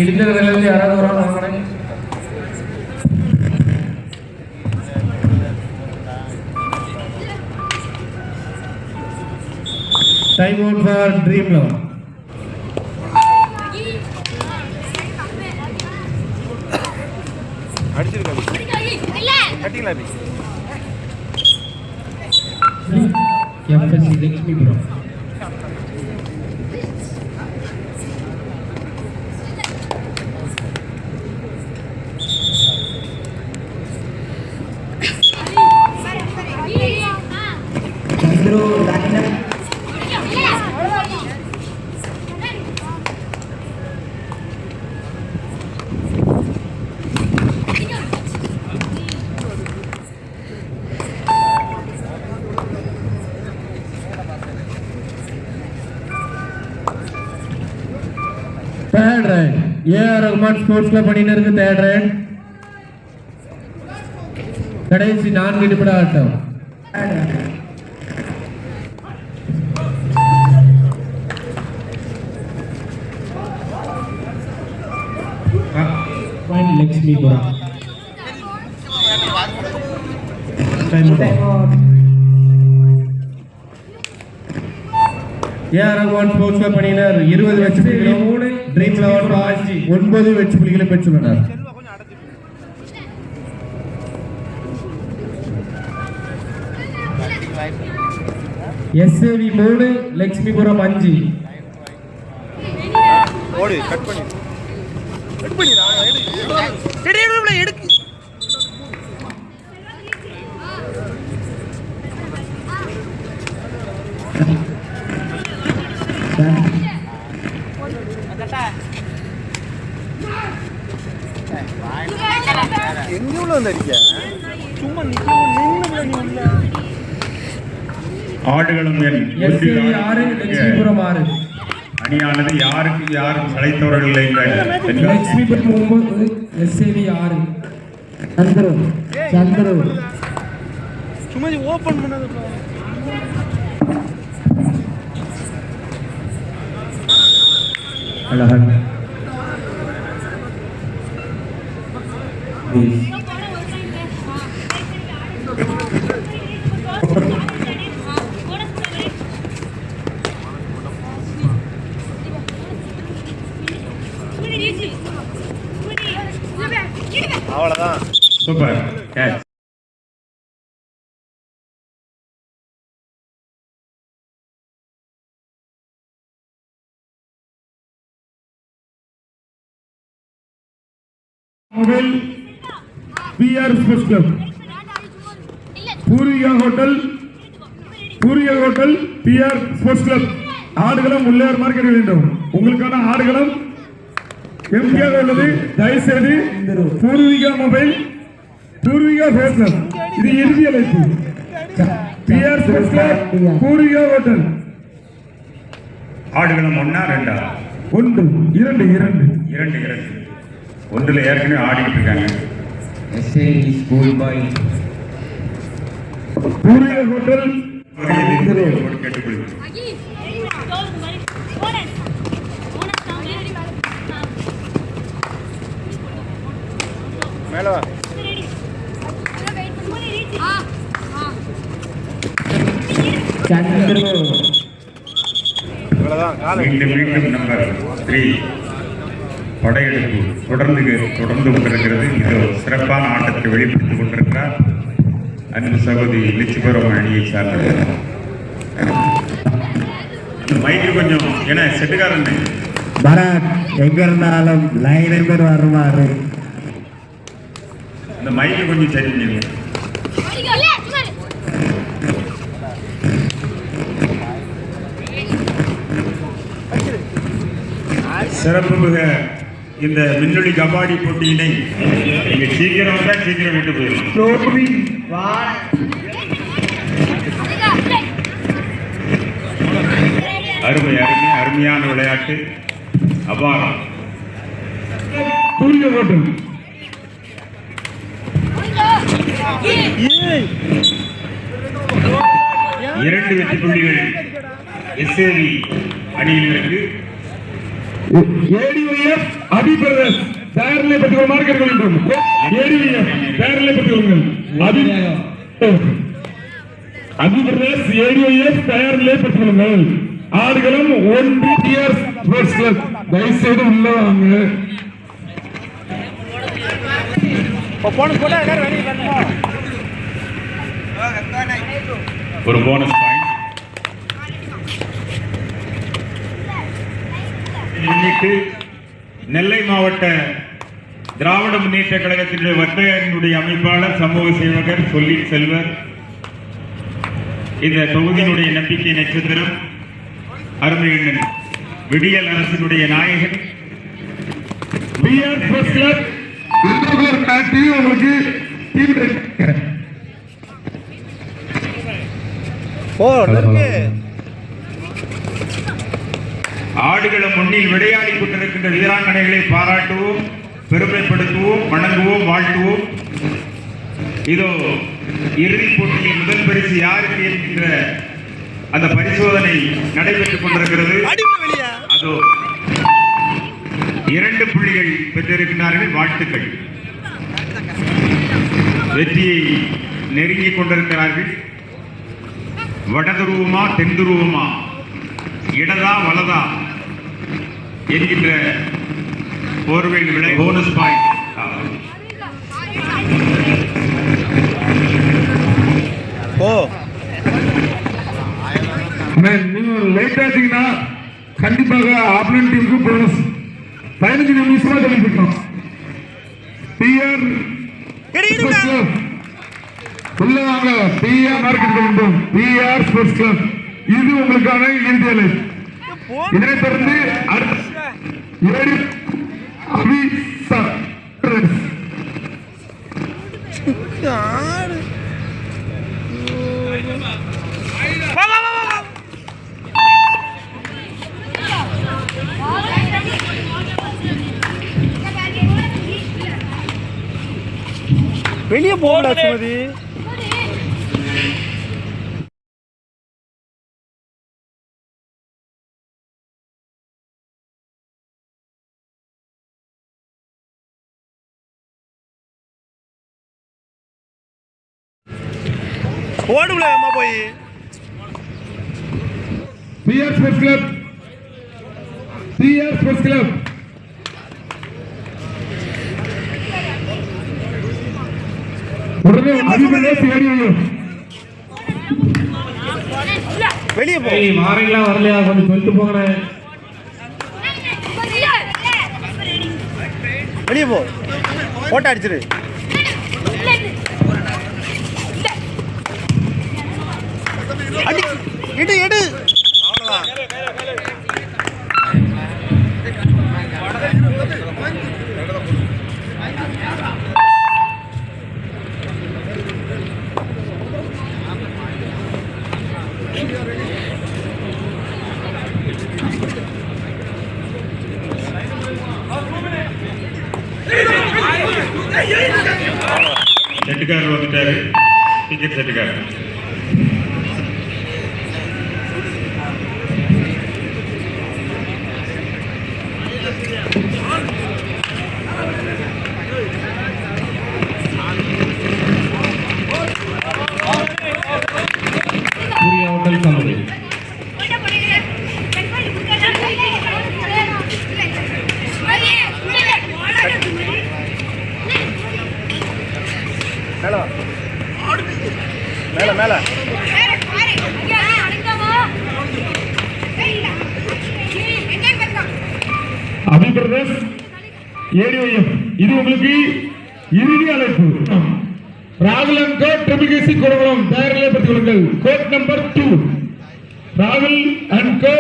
இடிஞ்சதுலேருந்து யாராவது ஒரு ஆள் வாங்கினேன். Time out for dream eleven. FSC Lakshmipuram. Third right AR Rahman sports club அணியினருக்கு தேர்ட் ரைட். கடைசி 4 நிமிட ஆட்டம். லட்சுமிபுரம். ஏஆர் ரஹ்மான் ஸ்போர்ட்ஸ் கிளப் அணியினர் 20 வெற்றி புள்ளிகளும், ட்ரீம் லெவன் பாய்ஸ் 9 வெற்றி புள்ளிகளை பெற்றுள்ளனர். எஸ்ஏவி 3, லட்சுமிபுரம் 5. ஓடி கட் பண்ணி எடுக்கு. ஆடுகளும் அணியானது யாருக்கு யாரும் சளைத்தவர்கள் இல்லை. லட்சுமிபுரம் 9, எஸ்ஏவி 6. சந்திரு சும்மா ஓபன் பண்ணது அழகன். அவ்வளவுதான். Super catch. Mobile PR sports club, Poorvika hotel PR sports club. ஆடுகளம் உள்ளேர் மார்க்கெட் வேண்டும். உங்களுக்கான ஆடுகளம் எம்டிஆர் உள்ளது. தயவுசெய்து Poorvika mobile, Poorvika sports club, இது இறுதி அழைப்பு. PR sports club, Poorvika hotel. ஆடுகளம் 1 2 2 ஒன்றில் ஏற்கனவே ஆடிக்கிட்டு இருக்காங்க. SAV school boy, Poorvika hotel கேட்டுக்கொள்கிறேன். மேலவா மீண்டும் நம்பர் 3 படையெடுப்பு தொடர்ந்து கொண்டிருக்கிறது. இது சிறப்பான ஆட்டத்தை வெளிப்படுத்திக் கொண்டிருக்கிறார் அன்பு சகோதரி லட்சுமிபுரம் அணியை சார்ந்தது. மைக்கு கொஞ்சம் ஏன்னா செட்டுக்காரன் பரத் எங்க இருந்தாலும் லைன் நம்பர் வருவாரு. இந்த மைக்கு கொஞ்சம் சரி பண்ணுங்க. சிறப்பு மிக இந்த மின்னொலி கபாடி போட்டியினை நீங்க சீக்கிரம் விட்டு போயிடும். அருமையான விளையாட்டு, அபாரம். 2 வெற்றி புள்ளிகள் எஸ்ஏவி அணியினருக்கு ஏடிஒஎஃப் அபி பிரதர்ஸ் தயார் நிலை பெற்றுக் கொள்ளுமாறு கேட்டுக்கொள்கின்றோம். ஏடிஒஎஃப் தயார் நிலை பெற்றுக் கொள்ளுங்கள். அபி பிரதர்ஸ் ஏடிஒஎஃப் தயார் நிலை பெற்றுக் கொள்ளுங்கள். ஆடுகளம் 1 டிஆர் ஸ்போர்ட்ஸ் கிளப் தயவு செய்து உள்ள வாங்க. ஒரு போனஸ் பாயிண்ட் முன்னிட்டு நெல்லை மாவட்ட திராவிட முன்னேற்ற கழகத்தினுடைய வர்த்தகரினுடைய அமைப்பாளர் சமூக சேவகர் சொல்லின் செல்வர், இந்த தொகுதியினுடைய நம்பிக்கை நட்சத்திரம், அருமையண்ணன் விடியல் அரசினுடைய நாயகன் டிஆர் ஸ்போர்ட்ஸ் கிளப் உங்களுக்கு ஆடுகளம் முன்னில் விளையாடிக் கொண்டிருக்கின்ற வீராங்கனைகளை பாராட்டுவோம், பெருமைப்படுத்துவோம், வணங்குவோம், வாழ்த்துவோம். இதோ இறுதிப் போட்டியில் முதல் பரிசு யாருக்கு என்கின்ற அந்த பரிசோதனை நடைபெற்றுக் கொண்டிருக்கிறது. அதோ 2 புள்ளிகள் பெற்றிருக்கிறார்கள். வாழ்த்துக்கள். வெற்றியை நெருங்கிக் கொண்டிருக்கிறார்கள். வடதுருவமா தென்துருவமா, இடதா வலதா என்கின்ற போர்வையில் விளை போனஸ் பாயிண்ட். நீங்க லேட் ஆச்சுங்கன்னா கண்டிப்பாக ஆப்னன் டீமுக்கு போனஸ் 15 நிமிஷமா சொல்லிருக்கோம். டிஆர் உள்ள வாங்க. டிஆர் மார்க்கெட் வேண்டும். டிஆர் ஸ்போர்ட்ஸ் கிளப் இது உங்களுக்கான இறுதி அலை. இதனைத் தொடர்ந்து அபி வெளியே போகல சுமதி. ஓடுல அம்மா போய் TR sports club, TR sports club உடனே வெளியே போ. மாறீங்களா வரலையா கொஞ்சம் சொல்லிட்டு போங்க. வெளியே போ. போட்டோ அடிச்சிரு. எடு எடு. அவ்வளவுதான். செட்டுக்காரர் வந்துட்டாரு. டிக்கெட் செட்டுக்காரர். சூர்யா ஹோட்டல் சமூக மேல மேல அபி பிரதர்ஸ் ஏடிஒஎஃப் இது உங்களுக்கு இறுதி அழைப்பு. ராகுல் அண்ட் கோ ட்ரிபிள் கேசி கொடுக்கலாம். தயார் நிலைப்படுத்திக் கொள்ளுங்கள். கோட் நம்பர் 2 ராகுல் அண்ட் கோ